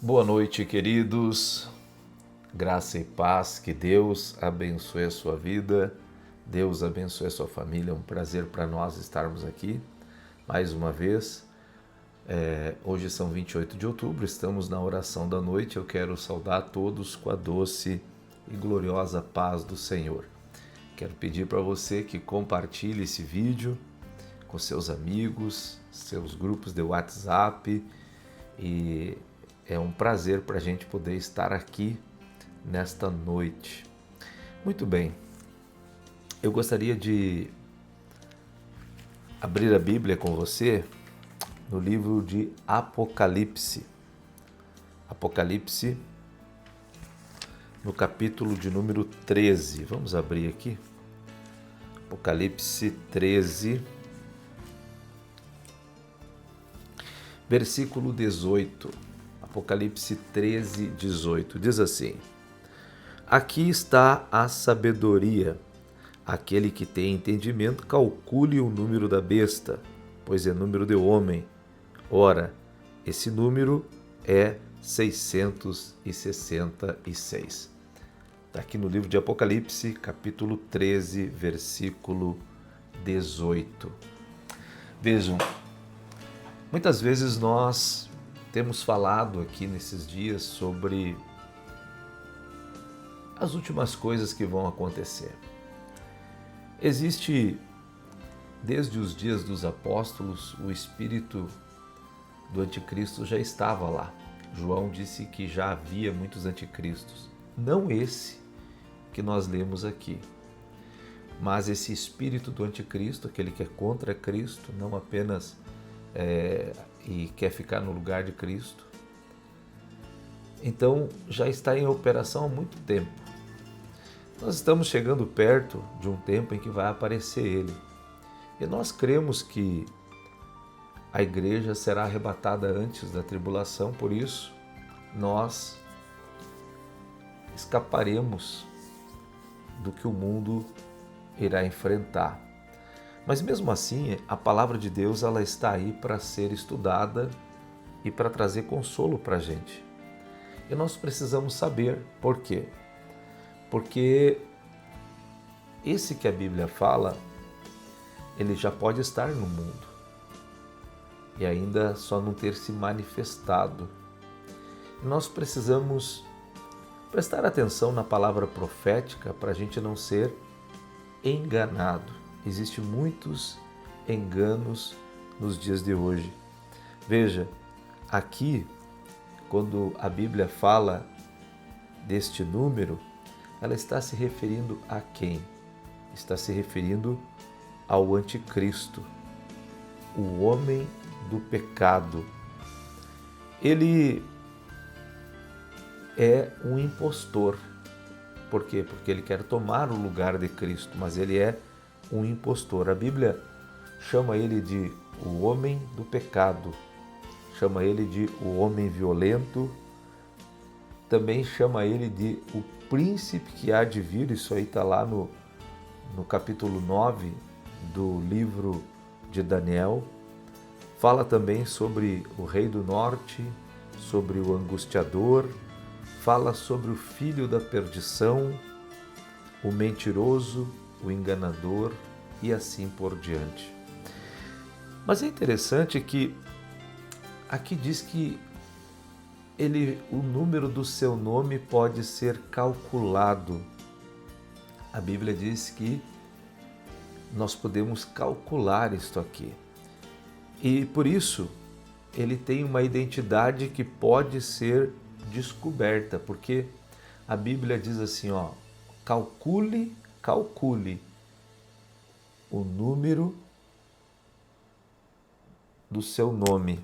Boa noite, queridos. Graça e paz, que Deus abençoe a sua vida, Deus abençoe a sua família. É um prazer para nós estarmos aqui mais uma vez. Hoje são 28 de outubro, estamos na oração da noite. Eu quero saudar a todos com a doce e gloriosa paz do Senhor. Quero pedir para você que compartilhe esse vídeo com seus amigos, seus grupos de WhatsApp, e é um prazer para a gente poder estar aqui nesta noite. Muito bem, eu gostaria de abrir a Bíblia com você no livro de Apocalipse. Apocalipse, no capítulo de número 13. Vamos abrir aqui. Apocalipse 13, versículo 18. Apocalipse 13, 18. Diz assim: Aqui está a sabedoria. Aquele que tem entendimento, calcule o número da besta, pois é número de homem. Ora, esse número é 666. Está aqui no livro de Apocalipse, capítulo 13, versículo 18. Vejam, muitas vezes nós temos falado aqui nesses dias sobre as últimas coisas que vão acontecer. Existe, desde os dias dos apóstolos, o espírito do anticristo já estava lá. João disse que já havia muitos anticristos. Não esse que nós lemos aqui, mas esse espírito do anticristo, aquele que é contra Cristo, não apenas e quer ficar no lugar de Cristo. Então já está em operação há muito tempo. Nós estamos chegando perto de um tempo em que vai aparecer ele. E nós cremos que a igreja será arrebatada antes da tribulação, por isso nós escaparemos do que o mundo irá enfrentar. Mas mesmo assim, a palavra de Deus ela está aí para ser estudada e para trazer consolo para a gente. E nós precisamos saber por quê. Porque esse que a Bíblia fala, ele já pode estar no mundo e ainda só não ter se manifestado. E nós precisamos prestar atenção na palavra profética para a gente não ser enganado. Existem muitos enganos nos dias de hoje. Veja, aqui, quando a Bíblia fala deste número, ela está se referindo a quem? Está se referindo ao anticristo, o homem do pecado. Ele é um impostor. Por quê? Porque ele quer tomar o lugar de Cristo, mas ele é um impostor. A Bíblia chama ele de o homem do pecado, chama ele de o homem violento, também chama ele de o príncipe que há de vir. Isso aí está lá no capítulo 9 do livro de Daniel. Fala também sobre o rei do norte, sobre o angustiador, fala sobre o filho da perdição, o mentiroso, o enganador e assim por diante. Mas é interessante que aqui diz que o número do seu nome pode ser calculado. A Bíblia diz que nós podemos calcular isto aqui. E por isso ele tem uma identidade que pode ser descoberta, porque a Bíblia diz assim, calcule o número do seu nome.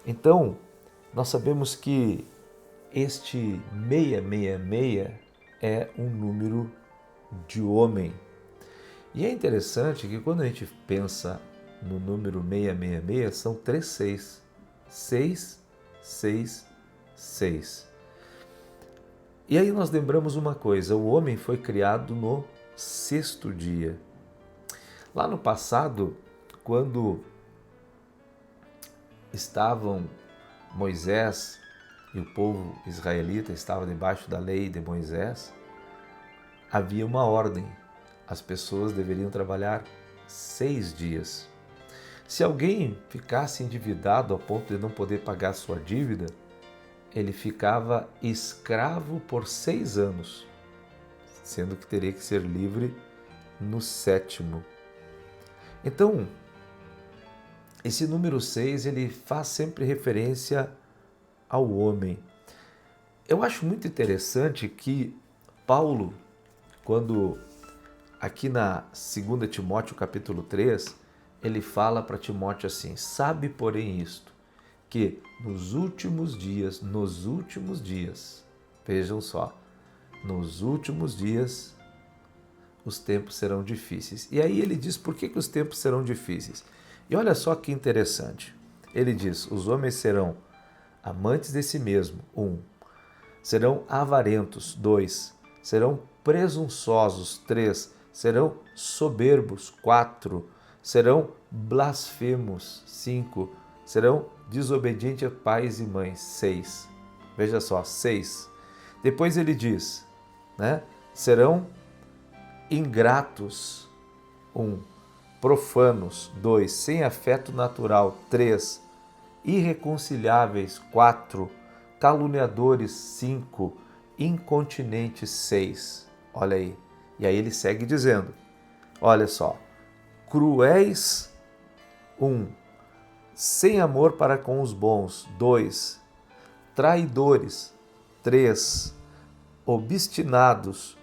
Então, nós sabemos que este 666 é um número de homem. E é interessante que quando a gente pensa no número 666, são 3 6. 6, 6, 6. E aí nós lembramos uma coisa, o homem foi criado no 6º dia. Lá no passado, quando estavam Moisés e o povo israelita estava debaixo da lei de Moisés, havia uma ordem. As pessoas deveriam trabalhar 6 dias. Se alguém ficasse endividado ao ponto de não poder pagar sua dívida, ele ficava escravo por 6 anos, sendo que teria que ser livre no 7º. Então, esse número 6, ele faz sempre referência ao homem. Eu acho muito interessante que Paulo, quando aqui na 2 Timóteo capítulo 3, ele fala para Timóteo assim: sabe, porém, isto, que nos últimos dias, vejam só, nos últimos dias os tempos serão difíceis. E aí ele diz por que os tempos serão difíceis. E olha só que interessante. Ele diz: os homens serão amantes de si mesmo, 1. Serão avarentos, 2. Serão presunçosos, 3. Serão soberbos, 4. Serão blasfemos, 5. Serão desobedientes a pais e mães, 6. Veja só, 6. Depois ele diz, né? Serão ingratos, 1. Profanos, 2. Sem afeto natural, 3. Irreconciliáveis, 4. Caluniadores, 5. Incontinentes, 6. Olha aí. E aí ele segue dizendo, olha só, cruéis, 1. Sem amor para com os bons, 2. Traidores, 3. Obstinados,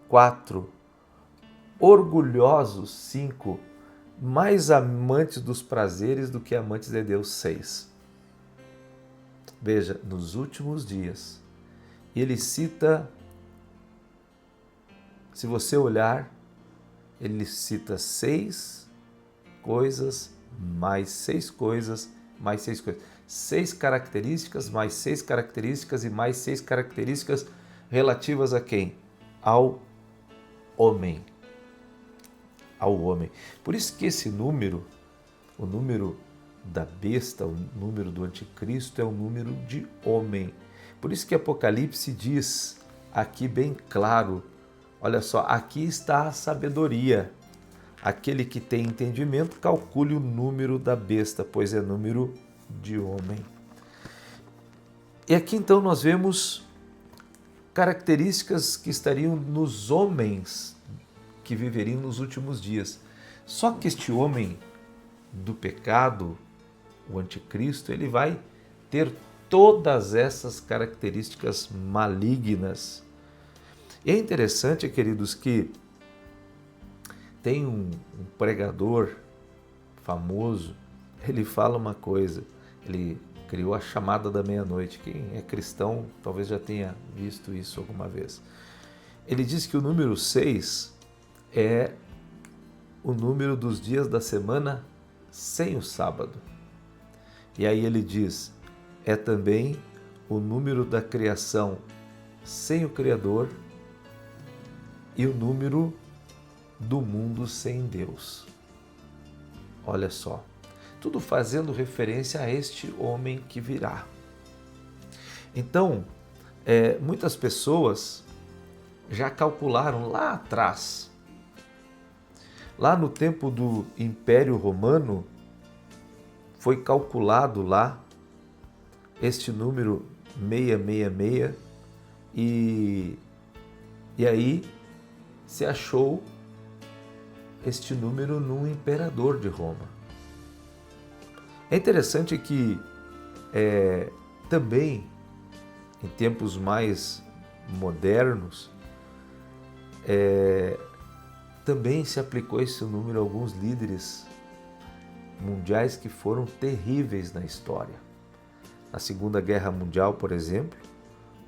4. Orgulhosos, 5. Mais amantes dos prazeres do que amantes de Deus, 6. Veja, nos últimos dias, ele cita, se você olhar, ele cita 6 coisas, mais 6 coisas, mais 6 coisas. 6 características, mais 6 características e mais 6 características relativas a quem? Ao homem. Ao homem. Por isso que esse número, o número da besta, o número do anticristo, é o número de homem. Por isso que Apocalipse diz aqui bem claro, olha só, aqui está a sabedoria. Aquele que tem entendimento, calcule o número da besta, pois é número de homem. E aqui então nós vemos características que estariam nos homens que viveriam nos últimos dias. Só que este homem do pecado, o anticristo, ele vai ter todas essas características malignas. E é interessante, queridos, que tem um pregador famoso, ele fala uma coisa, ele criou a chamada da meia-noite. Quem é cristão talvez já tenha visto isso alguma vez. Ele diz que o número 6 é o número dos dias da semana sem o sábado. E aí ele diz, é também o número da criação sem o Criador e o número do mundo sem Deus. Olha só, tudo fazendo referência a este homem que virá. Então, muitas pessoas já calcularam lá atrás, lá no tempo do Império Romano, foi calculado lá este número 666 e aí se achou este número num imperador de Roma. É interessante que também em tempos mais modernos também se aplicou esse número a alguns líderes mundiais que foram terríveis na história. Na Segunda Guerra Mundial, por exemplo,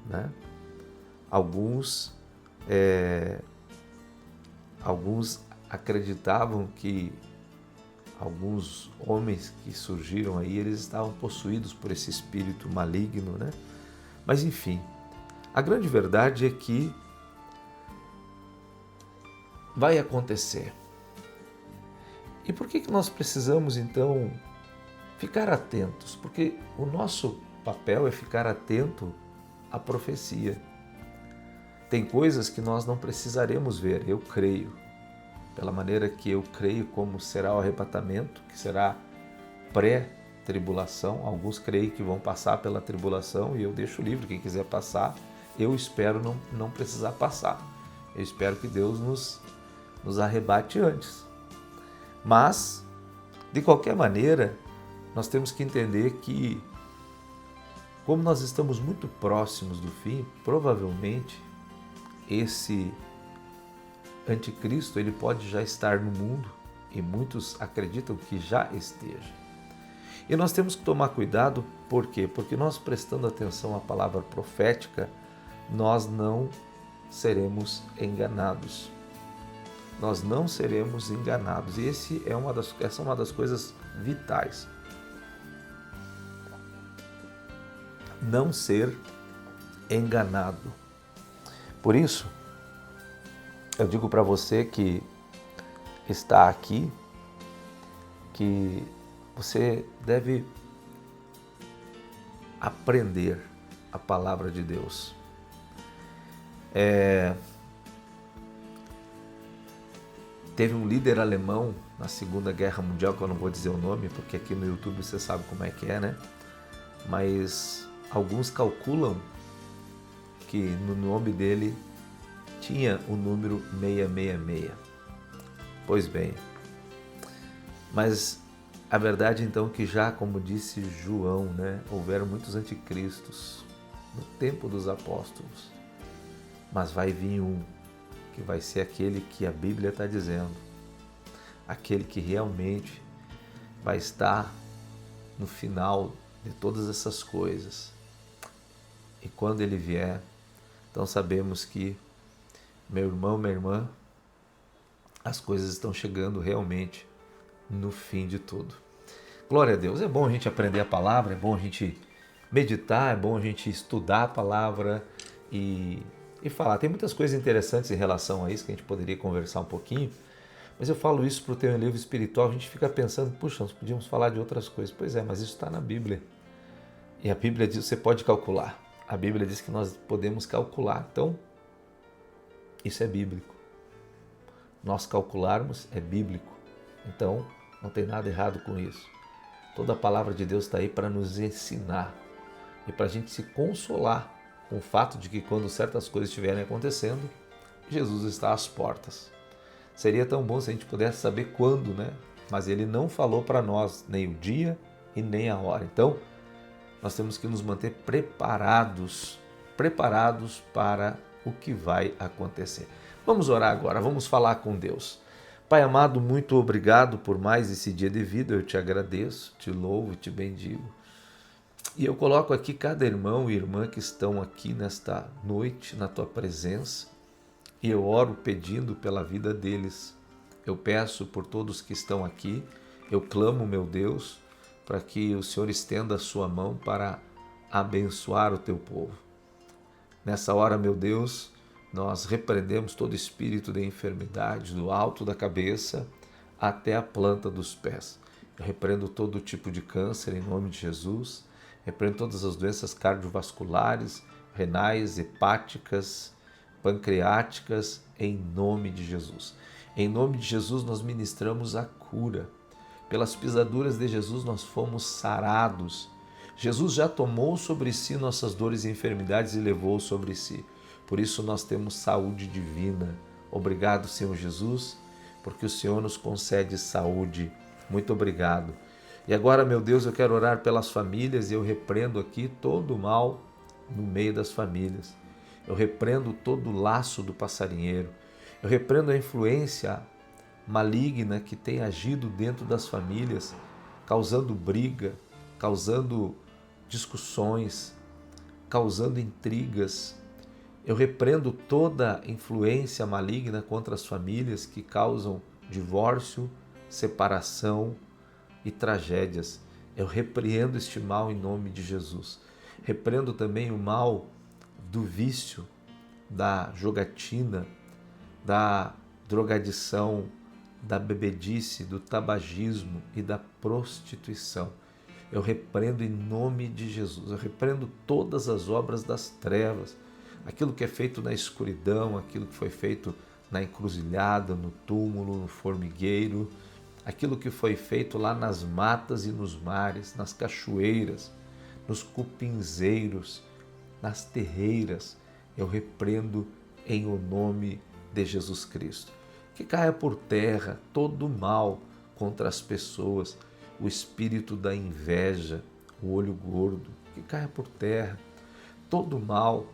né, alguns acreditavam que alguns homens que surgiram aí, eles estavam possuídos por esse espírito maligno, né? Mas enfim, a grande verdade é que vai acontecer. E por que nós precisamos então ficar atentos? Porque o nosso papel é ficar atento à profecia. Tem coisas que nós não precisaremos ver, eu creio. Pela maneira que eu creio como será o arrebatamento, que será pré-tribulação. Alguns creem que vão passar pela tribulação e eu deixo livre, quem quiser passar. Eu espero não precisar passar. Eu espero que Deus nos arrebate antes. Mas, de qualquer maneira, nós temos que entender que, como nós estamos muito próximos do fim, provavelmente esse anticristo ele pode já estar no mundo e muitos acreditam que já esteja. E nós temos que tomar cuidado, por quê? Porque nós prestando atenção à palavra profética, nós não seremos enganados. Nós não seremos enganados. E essa é uma das coisas vitais. Não ser enganado. Por isso, eu digo para você que está aqui, que você deve aprender a palavra de Deus. Teve um líder alemão na Segunda Guerra Mundial, que eu não vou dizer o nome, porque aqui no YouTube você sabe como é que é, né? Mas alguns calculam que no nome dele tinha o número 666. Pois bem, mas a verdade então que já, como disse João, né, houveram muitos anticristos no tempo dos apóstolos, mas vai vir um que vai ser aquele que a Bíblia está dizendo, aquele que realmente vai estar no final de todas essas coisas. E quando ele vier, então sabemos que, meu irmão, minha irmã, as coisas estão chegando realmente no fim de tudo. Glória a Deus, é bom a gente aprender a palavra, é bom a gente meditar, é bom a gente estudar a palavra e falar. Tem muitas coisas interessantes em relação a isso que a gente poderia conversar um pouquinho, mas eu falo isso para o teu livro espiritual, a gente fica pensando, puxa, nós podíamos falar de outras coisas. Pois é, mas isso está na Bíblia. E a Bíblia diz que você pode calcular. A Bíblia diz que nós podemos calcular. Então, isso é bíblico. Nós calcularmos é bíblico. Então, não tem nada errado com isso. Toda a palavra de Deus está aí para nos ensinar e para a gente se consolar com o fato de que quando certas coisas estiverem acontecendo, Jesus está às portas. Seria tão bom se a gente pudesse saber quando, né? Mas ele não falou para nós nem o dia e nem a hora. Então, nós temos que nos manter preparados para o que vai acontecer. Vamos orar agora, vamos falar com Deus. Pai amado, muito obrigado por mais esse dia de vida, eu te agradeço, te louvo, te bendigo. E eu coloco aqui cada irmão e irmã que estão aqui nesta noite, na tua presença, e eu oro pedindo pela vida deles. Eu peço por todos que estão aqui, eu clamo, meu Deus, para que o Senhor estenda a sua mão para abençoar o teu povo. Nessa hora, meu Deus, nós repreendemos todo espírito de enfermidade, do alto da cabeça até a planta dos pés. Eu repreendo todo tipo de câncer em nome de Jesus, repreendo todas as doenças cardiovasculares, renais, hepáticas, pancreáticas, em nome de Jesus. Em nome de Jesus nós ministramos a cura. Pelas pisaduras de Jesus nós fomos sarados. Jesus já tomou sobre si nossas dores e enfermidades e levou sobre si. Por isso nós temos saúde divina. Obrigado, Senhor Jesus, porque o Senhor nos concede saúde. Muito obrigado. E agora, meu Deus, eu quero orar pelas famílias e eu repreendo aqui todo o mal no meio das famílias. Eu repreendo todo o laço do passarinheiro. Eu repreendo a influência maligna que tem agido dentro das famílias, causando briga, causando discussões, causando intrigas. Eu repreendo toda influência maligna contra as famílias que causam divórcio, separação e tragédias. Eu repreendo este mal em nome de Jesus. Repreendo também o mal do vício, da jogatina, da drogadição, da bebedice, do tabagismo e da prostituição. Eu repreendo em nome de Jesus. Eu repreendo todas as obras das trevas. Aquilo que é feito na escuridão, aquilo que foi feito na encruzilhada, no túmulo, no formigueiro, aquilo que foi feito lá nas matas e nos mares, nas cachoeiras, nos cupinzeiros, nas terreiras, eu repreendo em o nome de Jesus Cristo. Que caia por terra todo o mal contra as pessoas, o espírito da inveja, o olho gordo, que caia por terra todo o mal.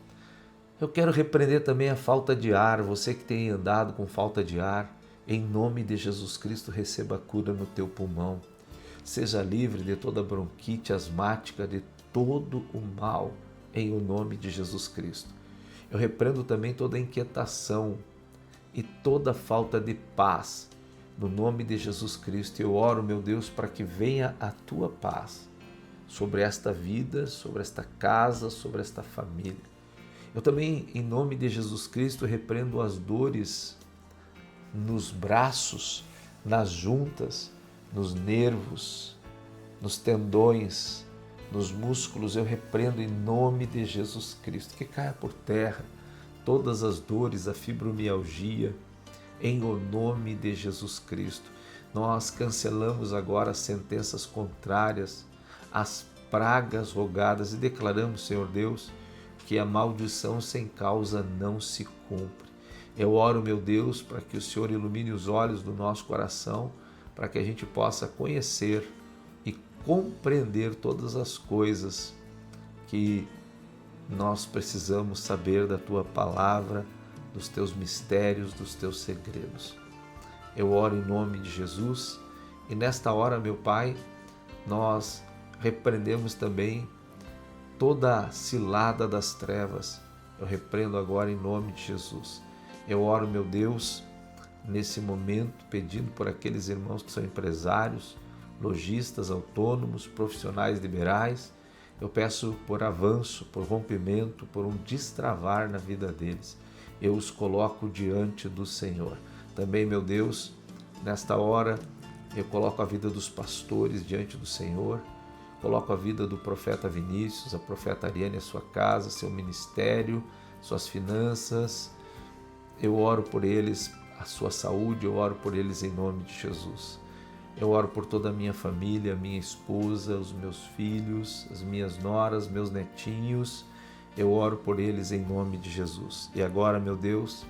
Eu quero repreender também a falta de ar, você que tem andado com falta de ar, em nome de Jesus Cristo, receba a cura no teu pulmão. Seja livre de toda bronquite asmática, de todo o mal, em o nome de Jesus Cristo. Eu repreendo também toda inquietação e toda falta de paz, no nome de Jesus Cristo. Eu oro, meu Deus, para que venha a tua paz sobre esta vida, sobre esta casa, sobre esta família. Eu também, em nome de Jesus Cristo, repreendo as dores nos braços, nas juntas, nos nervos, nos tendões, nos músculos. Eu repreendo em nome de Jesus Cristo. Que caia por terra todas as dores, a fibromialgia, em o nome de Jesus Cristo. Nós cancelamos agora as sentenças contrárias, as pragas rogadas e declaramos, Senhor Deus, que a maldição sem causa não se cumpre. Eu oro, meu Deus, para que o Senhor ilumine os olhos do nosso coração, para que a gente possa conhecer e compreender todas as coisas que nós precisamos saber da Tua palavra, dos Teus mistérios, dos Teus segredos. Eu oro em nome de Jesus e nesta hora, meu Pai, nós repreendemos também toda a cilada das trevas. Eu repreendo agora em nome de Jesus. Eu oro, meu Deus, nesse momento, pedindo por aqueles irmãos que são empresários, lojistas, autônomos, profissionais liberais. Eu peço por avanço, por rompimento, por um destravar na vida deles. Eu os coloco diante do Senhor. Também, meu Deus, nesta hora, eu coloco a vida dos pastores diante do Senhor. Coloco a vida do profeta Vinícius, a profeta Ariane, a sua casa, seu ministério, suas finanças. Eu oro por eles, a sua saúde, eu oro por eles em nome de Jesus. Eu oro por toda a minha família, minha esposa, os meus filhos, as minhas noras, meus netinhos. Eu oro por eles em nome de Jesus. E agora, meu Deus,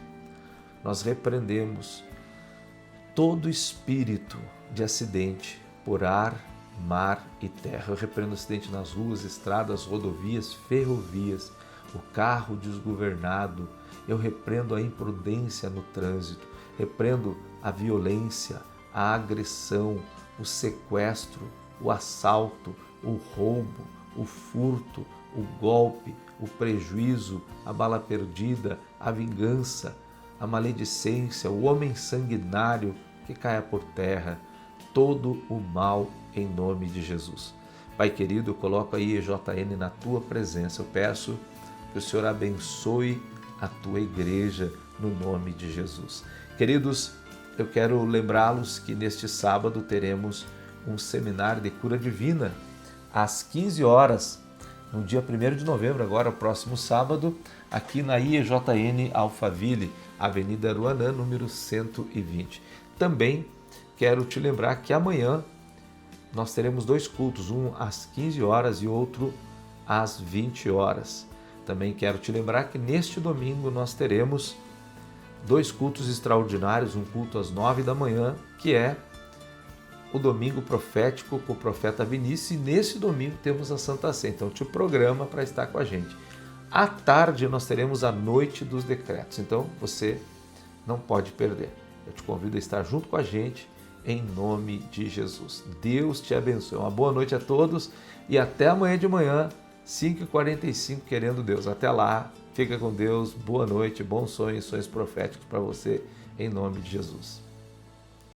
nós repreendemos todo espírito de acidente por ar, mar e terra. Eu repreendo acidente nas ruas, estradas, rodovias, ferrovias, o carro desgovernado. Eu repreendo a imprudência no trânsito, repreendo a violência, a agressão, o sequestro, o assalto, o roubo, o furto, o golpe, o prejuízo, a bala perdida, a vingança, a maledicência, o homem sanguinário que caia por terra, todo o mal em nome de Jesus. Pai querido, eu coloco a IEJN na tua presença. Eu peço que o Senhor abençoe a tua igreja no nome de Jesus. Queridos, eu quero lembrá-los que neste sábado teremos um seminário de cura divina às 15 horas, no dia 1º de novembro, agora próximo sábado, aqui na IEJN Alphaville, Avenida Aruanã, número 120. Também quero te lembrar que amanhã nós teremos 2 cultos, um às 15 horas e outro às 20 horas. Também quero te lembrar que neste domingo nós teremos 2 cultos extraordinários, um culto às 9 da manhã, que é o domingo profético com o profeta Vinícius, e nesse domingo temos a Santa Ceia. Então te programa para estar com a gente. À tarde nós teremos a Noite dos Decretos, então você não pode perder. Eu te convido a estar junto com a gente em nome de Jesus. Deus te abençoe. Uma boa noite a todos e até amanhã de manhã, 5h45, querendo Deus. Até lá, fica com Deus, boa noite, bons sonhos, sonhos proféticos para você, em nome de Jesus.